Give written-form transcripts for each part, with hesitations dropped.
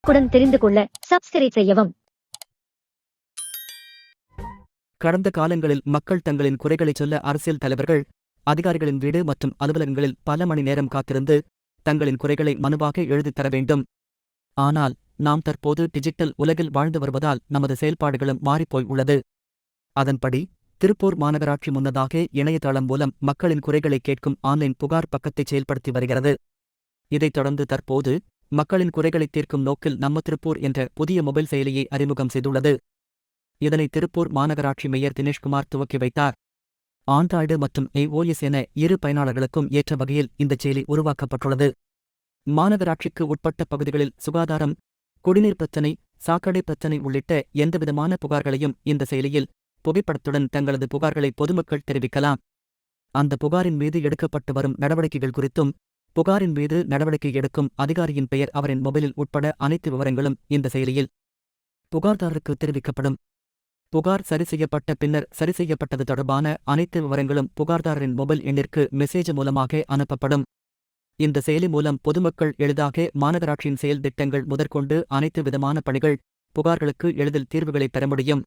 உடனுக்குடன் தெரிந்து கொள்ள சப்ஸ்கிரைப் செய்யவும். கடந்த காலங்களில் மக்கள் தங்களின் குறைகளைச் சொல்ல அரசியல் தலைவர்கள், அதிகாரிகளின் வீடு மற்றும் அலுவலகங்களில் பல மணி நேரம் காத்திருந்து தங்களின் குறைகளை மனுவாக எழுதித் தர வேண்டும். ஆனால் நாம் தற்போது டிஜிட்டல் உலகில் வாழ்ந்து வருவதால் நமது செயல்பாடுகளும் மாறிப்போய் உள்ளது. அதன்படி திருப்பூர் மாநகராட்சி முன்னதாக இணையதளம் மூலம் மக்களின் குறைகளை கேட்கும் ஆன்லைன் புகார் பக்கத்தை செயல்படுத்தி வருகிறது. இதைத் தொடர்ந்து தற்போது மக்களின் குறைகளை தீர்க்கும் நோக்கில் நம்ம திருப்பூர் என்ற புதிய மொபைல் செயலியை அறிமுகம் செய்துள்ளது. இதனை திருப்பூர் மாநகராட்சி மேயர் தினேஷ்குமார் துவக்கி வைத்தார். ஆண்ட்ராய்டு மற்றும் iOS என இரு பயனாளர்களுக்கும் ஏற்ற வகையில் இந்த செயலி உருவாக்கப்பட்டுள்ளது. மாநகராட்சிக்கு உட்பட்ட பகுதிகளில் சுகாதாரம், குடிநீர் பிரச்சினை, சாக்கடை பிரச்சினை உள்ளிட்ட எந்தவிதமான புகார்களையும் இந்த செயலியில் புகைப்படத்துடன் தங்களது புகார்களை பொதுமக்கள் தெரிவிக்கலாம். அந்த புகாரின் மீது எடுக்கப்பட்டு வரும் நடவடிக்கைகள் குறித்தும், புகாரின் மீது நடவடிக்கை எடுக்கும் அதிகாரியின் பெயர், அவரின் மொபைலில் உட்பட அனைத்து விவரங்களும் இந்த செயலியில் புகார்தாரருக்கு தெரிவிக்கப்படும். புகார் சரி செய்யப்பட்ட பின்னர் சரி செய்யப்பட்டது தொடர்பான அனைத்து விவரங்களும் புகார்தாரரின் மொபைல் எண்ணிற்கு மெசேஜ் மூலமாக அனுப்பப்படும். இந்த செயலி மூலம் பொதுமக்கள் எளிதாக மாநகராட்சியின் செயல் திட்டங்கள் முதற்கொண்டு அனைத்து விதமான பணிகள், புகார்களுக்கு எளிதில் தீர்வுகளை பெற முடியும்.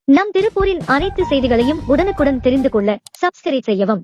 நம் திருப்பூரின் அனைத்து செய்திகளையும் உடனுக்குடன் தெரிந்து கொள்ள சப்ஸ்கிரைப் செய்யவும்.